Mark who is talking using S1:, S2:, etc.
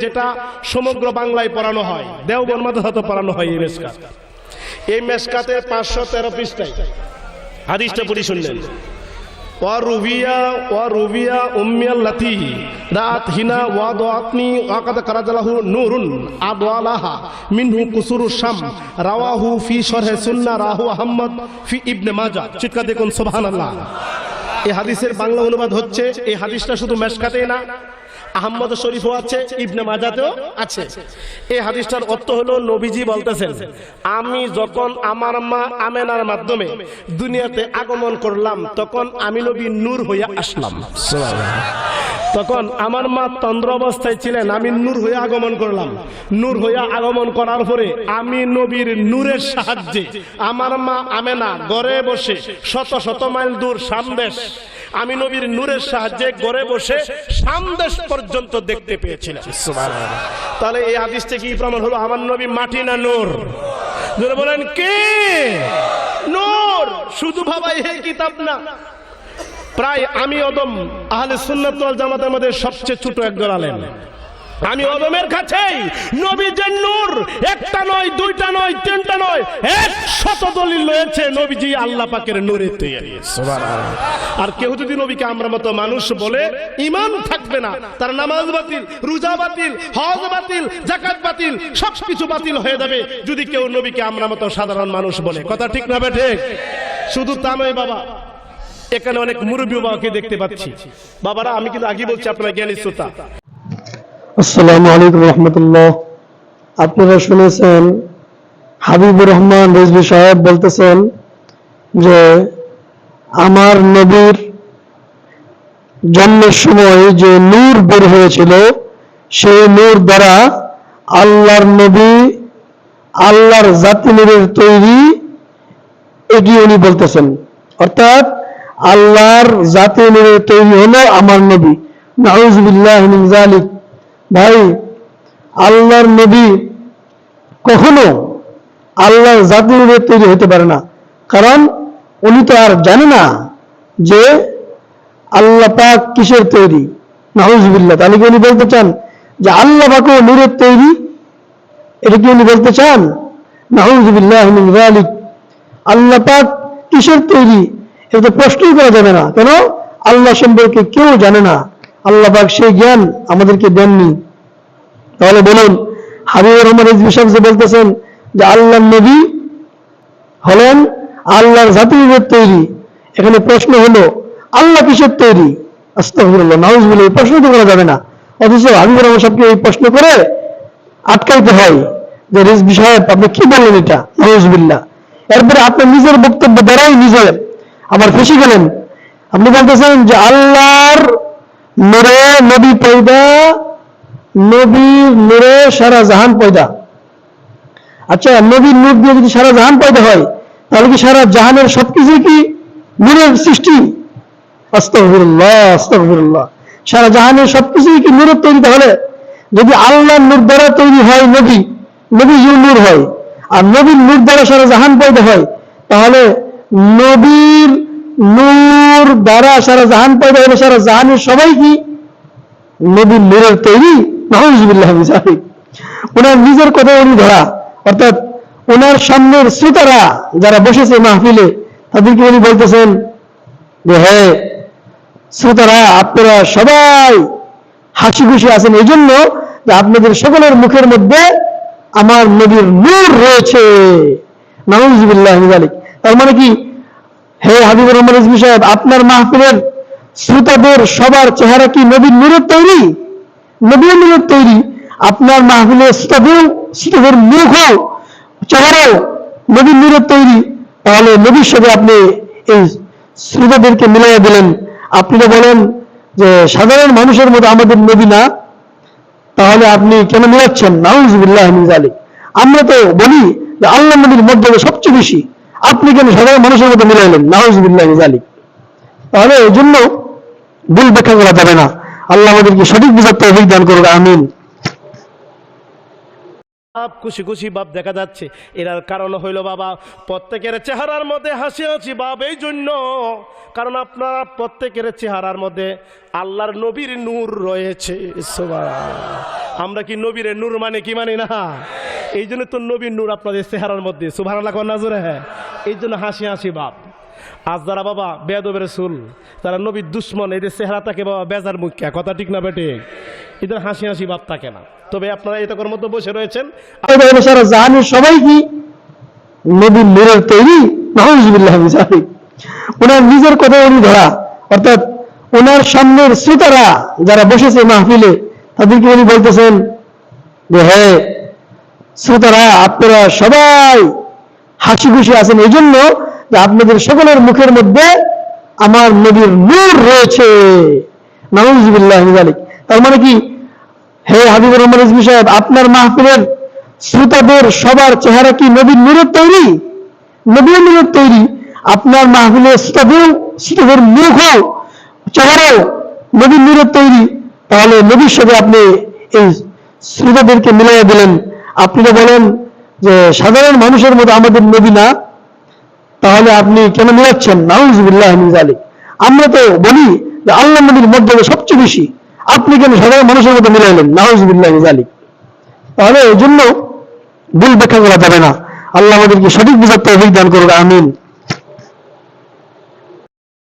S1: যেটা সমগ্র বাংলায় পড়ানো হয়, দেওবন্দ মাদ্রাসাতে পড়ানো হয় এই মেশকাত। এই মেশকাতের 513 পৃষ্ঠায় হাদিসটা পড়ি শুনলেন। ওয়ারুবিয়া উম্মিয়াল্লাতি রাআত হিনা ওয়াদাতনি ওয়াকাদ কারাজালাহু নূরুন আদওয়ালাহা মিনহু কুসুরুশ শাম রাওয়াহু ফি শরহ সুন্নাহ রাহু আহমদ ফি ইবনে মাজাহ। চিৎকার দেখুন সুবহানাল্লাহ। এই হাদিসের বাংলা অনুবাদ হচ্ছে, এই হাদিসটা শুধু মেশকাতেই না, আহমদ শরীফও আছে, ইবনে মাজাতেও আছে। এই হাদিসটার অর্থ হলো, নবীজি বলতেছেন, আমি যখন আমার মা আমেনার মাধ্যমে দুনিয়াতে আগমন করলাম, তখন আমি নবী নূর হইয়া আসলাম। তখন আমার মা তন্দ্র অবস্থায় ছিলেন, আমি নূর হয়ে আগমন করলাম। নূর হয়ে আগমন করার পরে আমি নবীর নূরের সাহায্যে আমার মা আমেনা ঘরে বসে শত শত মাইল দূর সামদেশ, আমি নবীর নূরের সাহায্যে ঘরে বসে সামদেশ পর্যন্ত দেখতে পেয়েছিলাম। সুবহানাল্লাহ। তাহলে এই হাদিস থেকে কি প্রমাণ হলো? আমার নবী মাটি না নূর? যারা বলেন কে নূর, শুধু ভাবাই এই কিতাব না। প্রায় আমি অদম আহলে সুন্নাত ওয়াল জামাতের মধ্যে সবচেয়ে ছোট একজন আলেম। আমি অদমের কাছেই নবীজির নূর একটা নয়, দুইটা নয়, তিনটা নয়, 100 দলিল রয়েছে নবীজি আল্লাহ পাকের নূরের তৈরি। সুবহানাল্লাহ। আর কেউ যদি নবীকে আমরা মতো মানুষ বলে, ঈমান থাকবে না, তার নামাজ বাতিল, রোজা বাতিল, হজ বাতিল, যাকাত বাতিল, সবকিছু বাতিল হয়ে যাবে যদি কেউ নবীকে আমরা মতো সাধারণ মানুষ বলে। কথা ঠিক না বে ঠিক? শুধু তা নয় বাবা, এখানে অনেক মুরব্বী বাবাকে দেখতে পাচ্ছি। বাবারা, আমি কিন্তু আগে বলছি, আপনারা জ্ঞানী শ্রোতা।
S2: আসসালামু আলাইকুম রহমতুল্লাহ। আপনারা শুনেছেন হাবিবুর রহমান রিজভী সাহেব বলতেছেন যে আমার নবীর জন্মের সময় যে নূর বের হয়েছিল, সেই নূর দ্বারা আল্লাহর নবী আল্লাহর জাতি নূরের তৈরি, এটি উনি বলতেছেন। অর্থাৎ আল্লাহর জাতি নূরের তৈরি হলো আমার নবী। নাউযুবিল্লাহি মিন যালিক। ভাই, আল্লাহর নবী কখনো আল্লাহর জাতি নূরের তৈরি হতে পারে না, কারণ উনি তো আর জানে না যে আল্লাহ পাক কিসের তৈরি। নাউযুবিল্লাহ। তাহলে কি উনি বলতে চান যে আল্লাহ পাকও নূরের তৈরি? এটা কি উনি বলতে চান? নাউযুবিল্লাহি মিন যালিক। আল্লাহ পাক কিসের তৈরি এটা তো প্রশ্নই করা যাবে না। কেন? আল্লাহ সম্পর্কে কেউ জানে না, আল্লাহ পাক সেই জ্ঞান আমাদেরকে দেননি। তাহলে বলুন, হাবিবুর রহমান রিজভী সাহেব যে বলতেছেন যে আল্লাহর নবী হলেন আল্লাহর জাতির তৈরি, এখানে প্রশ্ন হলো আল্লাহ কিসের তৈরি? আস্তাগফিরুল্লাহ, নাউযুবিল্লাহ। এই প্রশ্ন তো করা যাবে না। অথচ হাবিবুর রহমান সাহেবকে এই প্রশ্ন করে আটকাইতে হয় যে রিজভী সাহেব আপনি কি বললেন এটা? নাউযুবিল্লাহ। এরপরে আপনি নিজের বক্তব্য দ্বারাই নিজে আবার ফেঁসে গেলেন। আপনি বলতেছেন যে আল্লাহর নূরে নবী পয়দা, নবীর নূরে সারা জাহান পয়দা। আচ্ছা, নবীর নূর দিয়ে যদি সারা জাহান পয়দা হয়, তাহলে কি সারা জাহানের সবকিছু কি নূরের সৃষ্টি? আস্তাগফিরুল্লাহ, আস্তাগফিরুল্লাহ। সারা জাহানের সবকিছু কি নূরের তৈরি? তাহলে যদি আল্লাহর নূর দ্বারা তৈরি হয় নবী, নবীজির নূর হয়, আর নবীর নূর দ্বারা সারা জাহান পয়দা হয়, তাহলে নবীর নূর দ্বারা সারা জাহান পয়দা হলে সারা জাহানের সবাই কি নবীর নূরের তৈরি? নাউযুবিল্লাহি মিন যালিক। ওনার নিজের কথা উনি ধরা, অর্থাৎ ওনার সামনের শ্রোতারা যারা বসেছে মাহফিলে, তাদেরকে উনি বলতেছেন যে হ্যাঁ শ্রোতারা, আপনারা সবাই হাসি খুশি আছেন এই জন্য যে আপনাদের সকলের মুখের মধ্যে আমার নবীর নূর রয়েছে। নাউযুবিল্লাহি মিন যালিক। তার মানে কি, হে হাবিবুর রহমান রিজভী সাহেব, আপনার মাহফিলের শ্রোতাদের সবার চেহারা কি নবীর নূরের তৈরি? নবীর নূরের তৈরি। আপনার মাহফিলের শ্রোতাদের মুখও চেহারাও নবীর নূরের তৈরি। তাহলে নবীর সাথে আপনি এই শ্রোতাদেরকে মিলাইয়া দিলেন। আপনি তো বলেন যে সাধারণ মানুষের মতো আমাদের নবী না, তাহলে আপনি কেন মিলাচ্ছেন? নাউযুবিল্লাহি মিন যালিক। আমরা তো বলি যে আল্লাহ নবীর মর্যাদা সবচেয়ে বেশি, আপনি কেন সাধারণ মানুষের মতো মিলাইলেন? নাউযুবিল্লাহি মিন যালিক। তাহলে এই জন্য ভুল ব্যাখ্যা করা যাবে না। আল্লাহ আমাদেরকে সঠিক বুঝার তৌফিক দান করুন। আমিন।
S1: খুশি খুশি ভাব দেখা যাচ্ছে। এর কারণ হইল বাবা, প্রত্যেকের চেহারার মধ্যে হাসি হাসি ভাব এই জন্য, কারণ আপনারা প্রত্যেকের চেহারার মধ্যে আল্লাহর নবীর নূর রয়েছে। সুবহানাল্লাহ। আমরা কি নবীর নূর মানে কি মানি না? এই জন্য তো নবীর নূর আপনাদের চেহারার মধ্যে। সুবহানাল্লাহ কোন নাজরে? হ্যাঁ, এই জন্য হাসি হাসি ভাব। আজ যারা বাবা বেয়াদবের রাসূল, তারা নবীর দুশ্মন, এদের চেহারা থাকে বাবা বেজার মুখ্যা, কথা ঠিক না বেটে? এদের হাসি হাসি ভাব থাকে না। তবে আপনারা এতকর মধ্যে বসে রয়েছেন,
S2: সারা জাহানের সবাই কি নবীর নূরের তৈরি? নাউযুবিল্লাহ মিন যালিক। ওনার নিজের কথা উনি ধরা, অর্থাৎ ওনার সামনের শ্রোতারা যারা বসেছে মাহফিলে, তাদেরকে উনি বলতেছেন যে হ্যাঁ শ্রোতারা, আপনারা সবাই হাসি খুশি আছেন এই জন্য যে আপনাদের সকলের মুখের মধ্যে আমার নবীর নূর রয়েছে। নাউযুবিল্লাহ মিন যালিক। তার মানে কি, হে হাবিবুর রহমান রিজভী সাহেব, আপনার মাহফিলের শ্রোতাদের সবার চেহারা কি নবীর নূরের তৈরি? নবীর নূরের তৈরি। আপনার মাহফিলের শ্রোতাদের মুখও চেহারাও নবীর নূরের তৈরি। তাহলে নবীর সাথে আপনি এই শ্রোতাদেরকে মিলিয়ে দিলেন। আপনি তো বলেন যে সাধারণ মানুষের মতো আমাদের নবী না, তাহলে আপনি কেন মিলাচ্ছেন? নাউযুবিল্লাহ মিন যালিক। আমরা তো বলি যে আল্লাহ নবীর মর্যাদা সবচেয়ে বেশি, আপনি কেন সাধারণ মানুষের মতো মিলাইলেন? নাউযুবিল্লাহ মিন যালিক। তাহলে এই জন্য ভুল ব্যাখ্যা করা যাবে না। আল্লাহ আমাদেরকে সঠিক বুঝার তৌফিক দান করুন, আমিন।